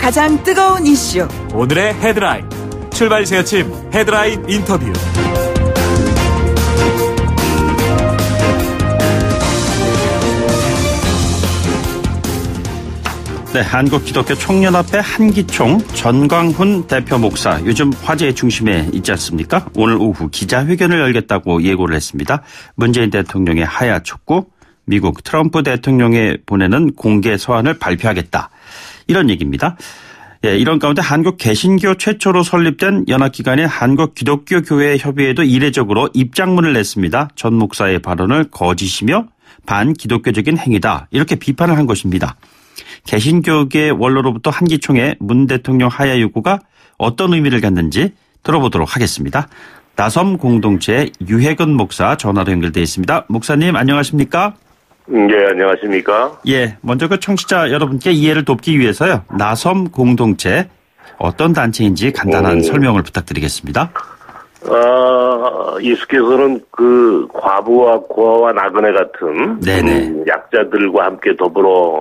가장 뜨거운 이슈 오늘의 헤드라인 출발 새 아침 헤드라인 인터뷰. 네, 한국기독교 총연합회 한기총 전광훈 대표 목사 요즘 화제의 중심에 있지 않습니까? 오늘 오후 기자회견을 열겠다고 예고를 했습니다. 문재인 대통령의 하야 촉구, 미국 트럼프 대통령에 보내는 공개 서한을 발표하겠다. 이런 얘기입니다. 예, 이런 가운데 한국 개신교 최초로 설립된 연합기관인 한국기독교교회협의회도 이례적으로 입장문을 냈습니다. 전 목사의 발언을 거짓이며 반기독교적인 행위다. 이렇게 비판을 한 것입니다. 개신교계 원로로부터 한기총의 문 대통령 하야 요구가 어떤 의미를 갖는지 들어보도록 하겠습니다. 나섬 공동체의 유해근 목사 전화로 연결되어 있습니다. 목사님 안녕하십니까? 네, 안녕하십니까? 예, 먼저 그 청취자 여러분께 이해를 돕기 위해서요. 나섬 공동체 어떤 단체인지 간단한 설명을 부탁드리겠습니다. 예수께서는 그 과부와 고아와 나그네 같은 약자들과 함께 더불어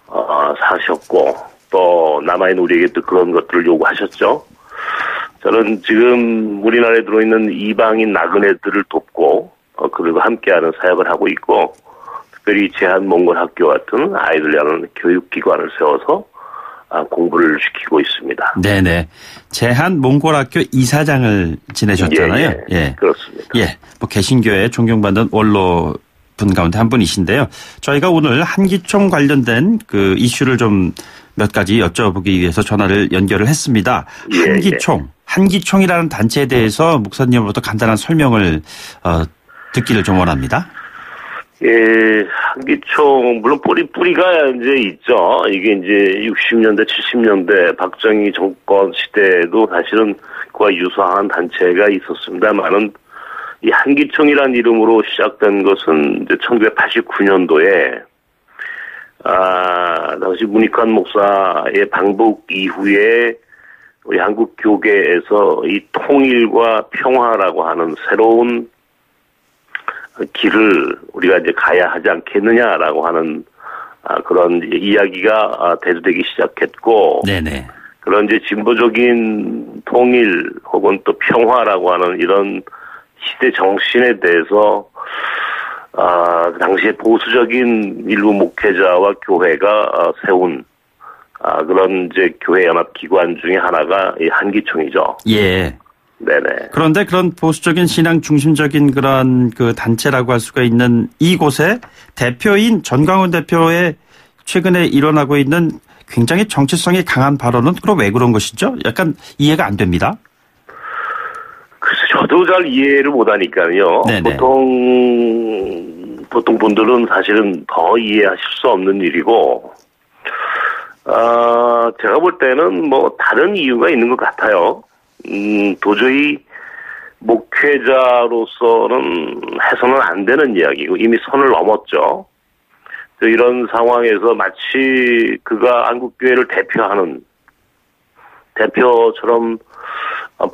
사셨고 또 남아있는 우리에게 또 그런 것들을 요구하셨죠. 저는 지금 우리나라에 들어있는 이방인 나그네들을 돕고 그들과 함께하는 사역을 하고 있고 특별히 제한몽골학교 같은 아이들 위한 교육기관을 세워서 공부를 시키고 있습니다. 네네. 제한몽골학교 이사장을 지내셨잖아요. 예, 그렇습니다. 예, 뭐 개신교에 존경받는 원로 분 가운데 한 분이신데요. 저희가 오늘 한기총 관련된 그 이슈를 좀 몇 가지 여쭤보기 위해서 전화를 연결을 했습니다. 한기총이라는 단체에 대해서 목사님으로부터 간단한 설명을 듣기를 좀 원합니다. 예, 한기총 물론 뿌리가 이제 있죠. 이게 이제 60년대, 70년대 박정희 정권 시대에도 사실은 그와 유사한 단체가 있었습니다만은 이 한기총이라는 이름으로 시작된 것은 이제 1989년도에 당시 문익환 목사의 방북 이후에 우리 한국 교계에서 이 통일과 평화라고 하는 새로운 길을 우리가 이제 가야 하지 않겠느냐라고 하는 그런 이야기가 대두되기 시작했고, 네네. 그런 이제 진보적인 통일 혹은 또 평화라고 하는 이런 시대 정신에 대해서 그 당시에 보수적인 일부 목회자와 교회가 세운 그런 이제 교회 연합 기관 중에 하나가 이 한기총이죠. 예. 네네. 그런데 그런 보수적인 신앙 중심적인 그런 그 단체라고 할 수가 있는 이곳에 대표인 전광훈 대표의 최근에 일어나고 있는 굉장히 정체성이 강한 발언은 그럼 왜 그런 것이죠? 약간 이해가 안 됩니다. 글쎄, 저도 잘 이해를 못하니까요. 네네. 보통 분들은 사실은 더 이해하실 수 없는 일이고, 제가 볼 때는 뭐 다른 이유가 있는 것 같아요. 도저히 목회자로서는 해서는 안 되는 이야기고 이미 선을 넘었죠. 이런 상황에서 마치 그가 한국교회를 대표처럼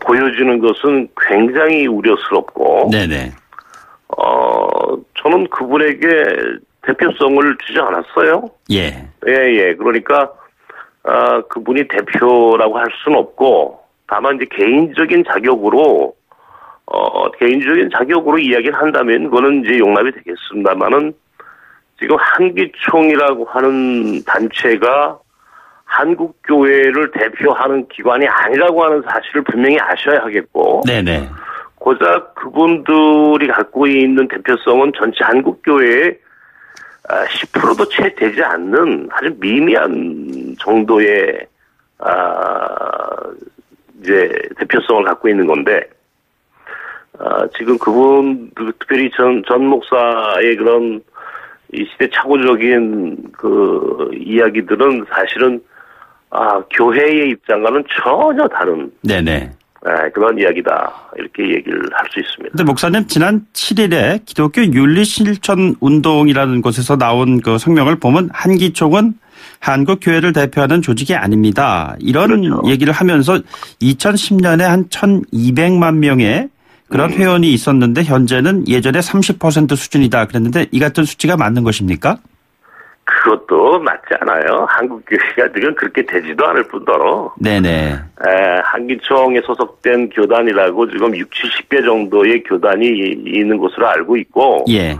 보여주는 것은 굉장히 우려스럽고, 네네. 저는 그분에게 대표성을 주지 않았어요. 예. 예. 그러니까, 그분이 대표라고 할 수는 없고, 다만 이제 개인적인 자격으로 이야기를 한다면, 그거는 이제 용납이 되겠습니다만은, 지금 한기총이라고 하는 단체가 한국교회를 대표하는 기관이 아니라고 하는 사실을 분명히 아셔야 하겠고, 네네. 고작 그분들이 갖고 있는 대표성은 전체 한국교회의 10%도 채 되지 않는 아주 미미한 정도의 이제 대표성을 갖고 있는 건데, 지금 그분 특별히 전 목사의 그런 이 시대 착오적인 그 이야기들은 사실은 교회의 입장과는 전혀 다른 네네. 그런 이야기다 이렇게 얘기를 할 수 있습니다. 그런데 목사님 지난 7일에 기독교 윤리실천운동이라는 곳에서 나온 그 성명을 보면 한기총은 한국교회를 대표하는 조직이 아닙니다. 이런 그렇죠. 얘기를 하면서 2010년에 한 1200만 명의 그런 회원이 있었는데 현재는 예전에 30% 수준이다 그랬는데 이 같은 수치가 맞는 것입니까? 그것도 맞지 않아요. 한국교회가 지금 그렇게 되지도 않을 뿐더러. 네네. 한기총에 소속된 교단이라고 지금 60-70개 정도의 교단이 있는 것으로 알고 있고. 예.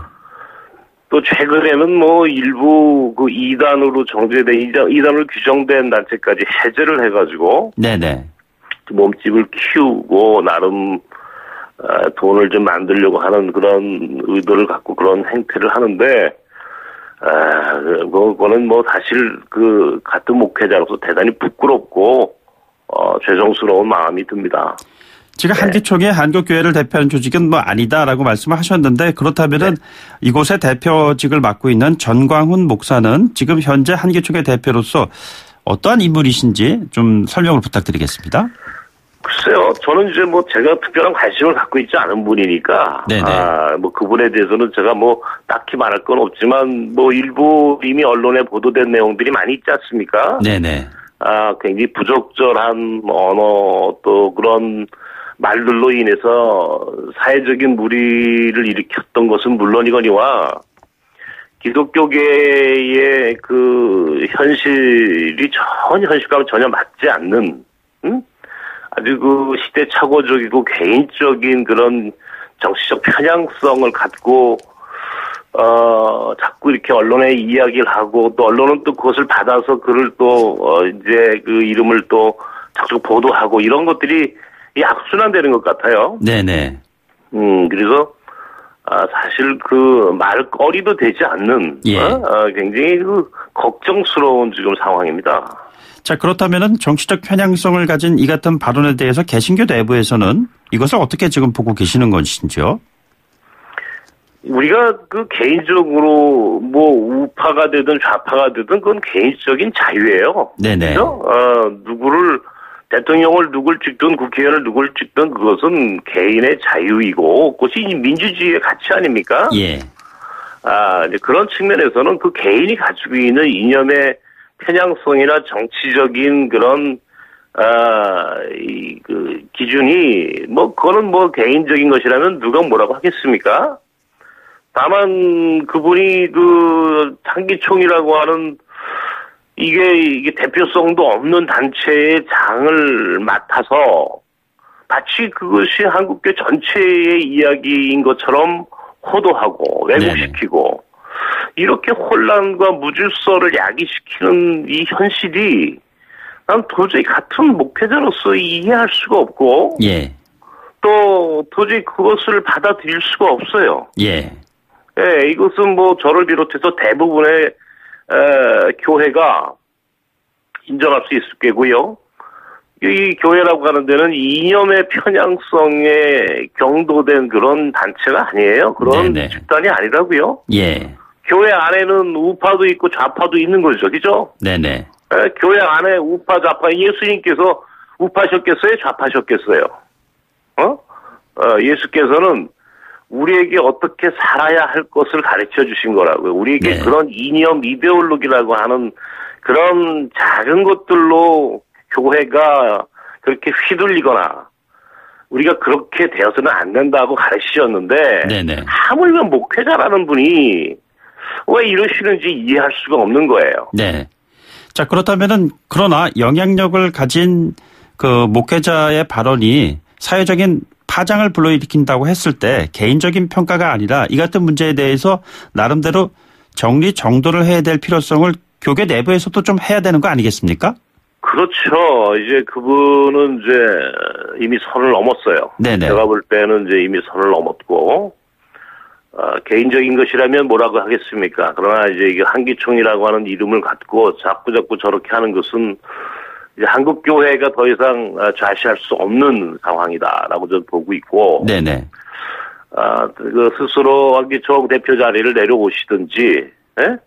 또 최근에는 뭐 일부 그 이단으로 이단으로 규정된 단체까지 해제를 해가지고. 네네. 몸집을 키우고 나름 돈을 좀 만들려고 하는 그런 의도를 갖고 그런 행태를 하는데. 그거는 뭐 사실 같은 목회자로서 대단히 부끄럽고, 죄송스러운 마음이 듭니다. 지금 네. 한기총의 한국교회를 대표하는 조직은 뭐 아니다라고 말씀하셨는데 그렇다면은 네. 이곳의 대표직을 맡고 있는 전광훈 목사는 지금 현재 한기총의 대표로서 어떠한 인물이신지 좀 설명을 부탁드리겠습니다. 글쎄요, 저는 이제 뭐 제가 특별한 관심을 갖고 있지 않은 분이니까, 뭐 그분에 대해서는 제가 뭐 딱히 말할 건 없지만, 뭐 일부 이미 언론에 보도된 내용들이 많이 있지 않습니까? 네네. 굉장히 부적절한 언어 또 그런 말들로 인해서 사회적인 무리를 일으켰던 것은 물론이거니와, 기독교계의 그 현실이 현실과는 전혀 맞지 않는, 아주 시대착오적이고 개인적인 그런 정치적 편향성을 갖고, 자꾸 이렇게 언론에 이야기를 하고, 또 언론은 또 그것을 받아서 글을 또, 이제 그 이름을 또 자꾸 보도하고, 이런 것들이 악순환되는 것 같아요. 네네. 그래서, 사실 말거리도 되지 않는, 예. 굉장히 걱정스러운 지금 상황입니다. 자, 그렇다면은 정치적 편향성을 가진 이 같은 발언에 대해서 개신교 내부에서는 이것을 어떻게 지금 보고 계시는 것인지요? 우리가 개인적으로 뭐 우파가 되든 좌파가 되든 그건 개인적인 자유예요. 네네. 대통령을 누굴 찍든 국회의원을 누굴 찍든 그것은 개인의 자유이고 그것이 민주주의의 가치 아닙니까? 예. 이제 그런 측면에서는 그 개인이 가지고 있는 이념의 편향성이나 정치적인 그런, 기준이, 그거는 개인적인 것이라면 누가 뭐라고 하겠습니까? 다만, 그분이 한기총이라고 하는, 이게 대표성도 없는 단체의 장을 맡아서, 마치 그것이 한국교 전체의 이야기인 것처럼 호도하고, 왜곡시키고, 네네. 이렇게 혼란과 무질서를 야기시키는 이 현실이 난 도저히 같은 목회자로서 이해할 수가 없고 예. 또 도저히 그것을 받아들일 수가 없어요. 예. 예, 이것은 뭐 저를 비롯해서 대부분의 교회가 인정할 수 있을 거고요. 이 교회라고 하는 데는 이념의 편향성에 경도된 그런 단체가 아니에요. 그런 네네. 집단이 아니라고요. 예. 교회 안에는 우파도 있고 좌파도 있는 거죠. 그죠? 네네. 교회 안에 우파, 좌파, 예수님께서 우파셨겠어요? 좌파셨겠어요? 예수께서는 우리에게 어떻게 살아야 할 것을 가르쳐 주신 거라고요. 우리에게 네. 그런 이념, 이데올로기라고 하는 그런 작은 것들로 교회가 그렇게 휘둘리거나 우리가 그렇게 되어서는 안 된다고 가르치셨는데 네네. 하물며 목회자라는 분이 왜 이러시는지 이해할 수가 없는 거예요. 네. 자, 그렇다면은 그러나 영향력을 가진 그 목회자의 발언이 사회적인 파장을 불러일으킨다고 했을 때 개인적인 평가가 아니라 이 같은 문제에 대해서 나름대로 정리정돈을 해야 될 필요성을 교계 내부에서도 좀 해야 되는 거 아니겠습니까? 그렇죠. 이제 그분은 이제 이미 선을 넘었어요. 네네. 제가 볼 때는 이제 이미 선을 넘었고, 개인적인 것이라면 뭐라고 하겠습니까? 그러나 이제 이게 한기총이라고 하는 이름을 갖고 자꾸 저렇게 하는 것은 이제 한국교회가 더 이상 좌시할 수 없는 상황이다라고 저는 보고 있고, 네네. 스스로 한기총 대표 자리를 내려오시든지, 예?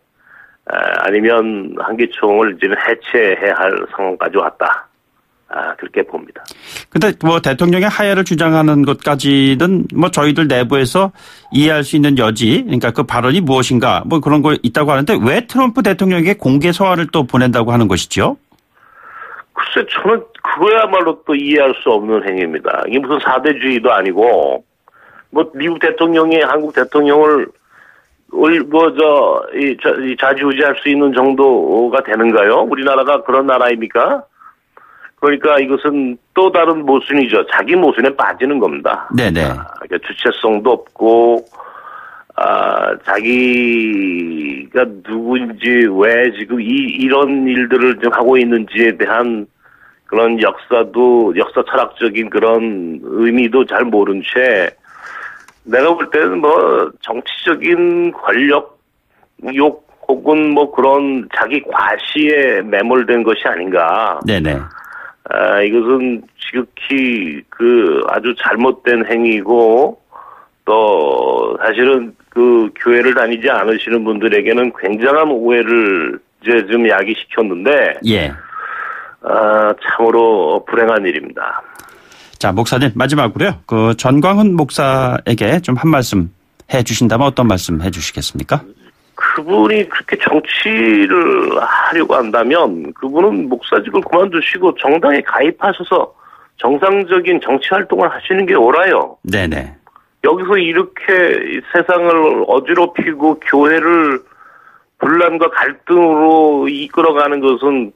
아니면 한기총을 이제는 해체해야 할 상황까지 왔다. 그렇게 봅니다. 근데 뭐 대통령의 하야를 주장하는 것까지는 뭐 저희들 내부에서 이해할 수 있는 여지, 그러니까 그 발언이 무엇인가 뭐 그런 거 있다고 하는데 왜 트럼프 대통령에게 공개 서한을 또 보낸다고 하는 것이죠? 글쎄, 저는 그거야말로 또 이해할 수 없는 행위입니다. 이게 무슨 사대주의도 아니고, 뭐 미국 대통령이 한국 대통령을 이 좌지우지할 수 있는 정도가 되는가요? 우리나라가 그런 나라입니까? 그러니까 이것은 또 다른 모순이죠. 자기 모순에 빠지는 겁니다. 네네. 그러니까 주체성도 없고, 자기가 누구인지 왜 지금 이런 일들을 좀 하고 있는지에 대한 그런 역사 철학적인 그런 의미도 잘 모른 채 내가 볼 때는 뭐 정치적인 권력 욕 혹은 뭐 그런 자기 과시에 매몰된 것이 아닌가. 네네. 이것은 지극히 아주 잘못된 행위고 또 사실은 교회를 다니지 않으시는 분들에게는 굉장한 오해를 이제 좀 야기시켰는데. 예. 참으로 불행한 일입니다. 자, 목사님, 마지막으로요. 전광훈 목사에게 좀 한 말씀 해 주신다면 어떤 말씀 해 주시겠습니까? 그분이 그렇게 정치를 하려고 한다면 그분은 목사직을 그만두시고 정당에 가입하셔서 정상적인 정치 활동을 하시는 게 옳아요. 네네. 여기서 이렇게 세상을 어지럽히고 교회를 분란과 갈등으로 이끌어가는 것은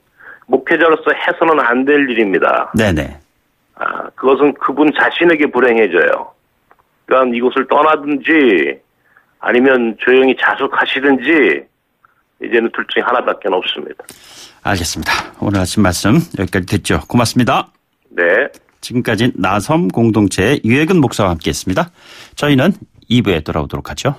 목회자로서 해서는 안 될 일입니다. 네네. 그것은 그분 자신에게 불행해져요. 그러니까 이곳을 떠나든지 아니면 조용히 자숙하시든지 이제는 둘 중에 하나밖에 없습니다. 알겠습니다. 오늘 아침 말씀 여기까지 듣죠. 고맙습니다. 네. 지금까지 나섬 공동체의 유해근 목사와 함께했습니다. 저희는 2부에 돌아오도록 하죠.